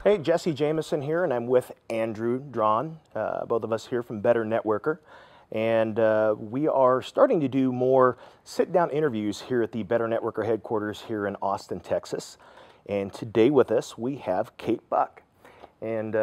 Hey, Jesse Jameson here, and I'm with Andrew Drawn, both of us here from BetterNetworker. And we are starting to do more sit-down interviews here at the BetterNetworker headquarters here in Austin, Texas. And today with us, we have Kate Buck. And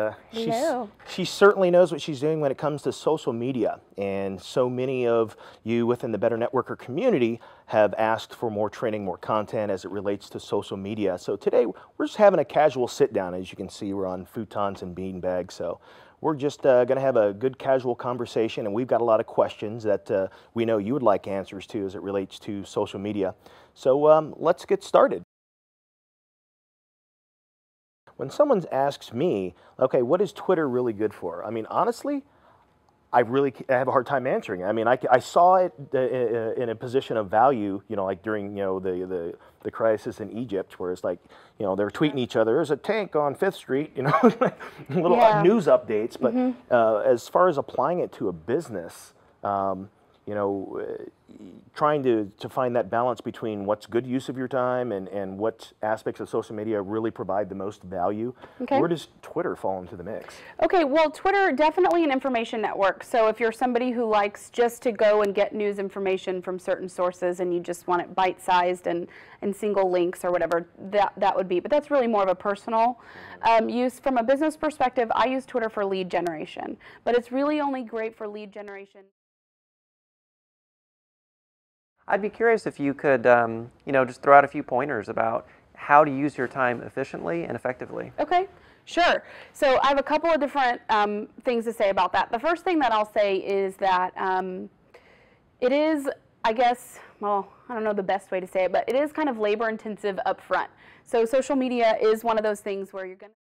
she certainly knows what she's doing when it comes to social media. And so many of you within the BetterNetworker community have asked for more training, more content as it relates to social media. So today we're just having a casual sit down. As you can see, we're on futons and beanbags. So we're just going to have a good casual conversation. And we've got a lot of questions that we know you would like answers to as it relates to social media. So let's get started. When someone asks me, okay, what is Twitter really good for? I mean, honestly, I have a hard time answering. I mean, I saw it in a position of value, like during, the crisis in Egypt, where it's like, they're tweeting each other, there's a tank on 5th Street, little news updates. But as far as applying it to a business, trying to find that balance between what's good use of your time and what aspects of social media really provide the most value. Okay. Where does Twitter fall into the mix? Okay, well, Twitter, definitely an information network. So if you're somebody who likes just to go and get news information from certain sources and you just want it bite-sized and single links or whatever, that would be. But that's really more of a personal use. From a business perspective, I use Twitter for lead generation. But it's really only great for lead generation. I'd be curious if you could, just throw out a few pointers about how to use your time efficiently and effectively. Okay, sure. So I have a couple of different things to say about that. The first thing that I'll say is that it is, I guess, well, I don't know the best way to say it, but it is kind of labor intensive up front. So social media is one of those things where you're going to...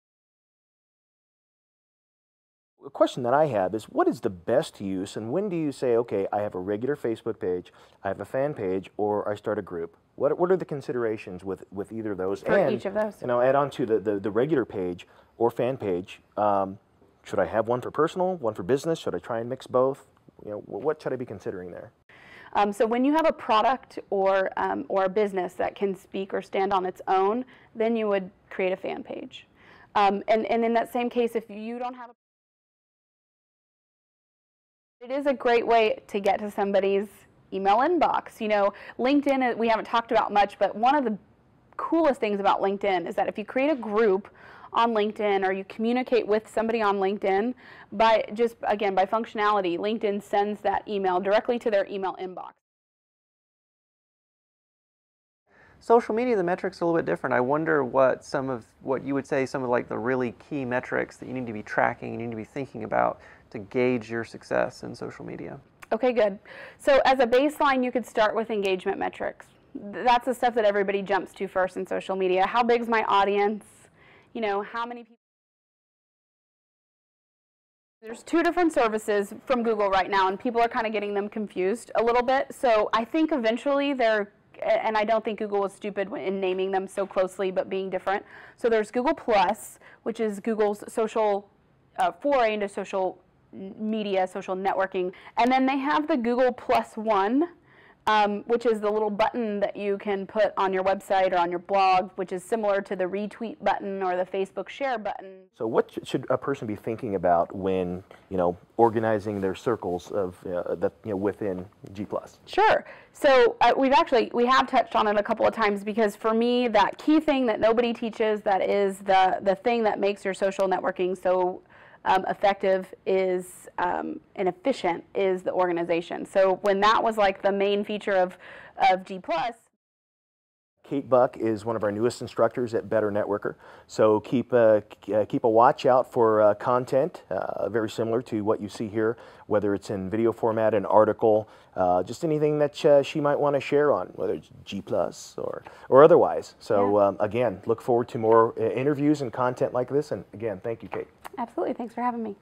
A question that I have is, what is the best use, and when do you say, okay, I have a regular Facebook page, I have a fan page, or I start a group? What are the considerations with either of those? For each of those. Add on to the regular page or fan page. Should I have one for personal, one for business? Should I try and mix both? What should I be considering there? So when you have a product or a business that can speak or stand on its own, then you would create a fan page. And in that same case, if you don't have a... It is a great way to get to somebody's email inbox. LinkedIn, we haven't talked about much, but one of the coolest things about LinkedIn is that if you create a group on LinkedIn or you communicate with somebody on LinkedIn, by functionality, LinkedIn sends that email directly to their email inbox. Social media, the metrics are a little bit different. I wonder what you would say some of like the really key metrics that you need to be tracking, you need to be thinking about to gauge your success in social media. Okay, good. So as a baseline, you could start with engagement metrics. That's the stuff that everybody jumps to first in social media. How big is my audience? How many people? There's two different services from Google right now, and people are kind of getting them confused a little bit. So I think eventually and I don't think Google was stupid in naming them so closely, but being different. So there's Google Plus, which is Google's social foray into social media, social networking. And then they have the Google Plus One, which is the little button that you can put on your website or on your blog, which is similar to the retweet button or the Facebook share button. So what should a person be thinking about when, organizing their circles of within G+? Sure. So we have touched on it a couple of times, because for me, that key thing that nobody teaches, that is the thing that makes your social networking so effective is and efficient, is the organization. So when that was like the main feature of G+. Kate Buck is one of our newest instructors at BetterNetworker. So keep a watch out for content very similar to what you see here, whether it's in video format, an article, just anything that she might want to share on, whether it's G+ or otherwise. So again, look forward to more interviews and content like this. And again, thank you, Kate. Absolutely. Thanks for having me.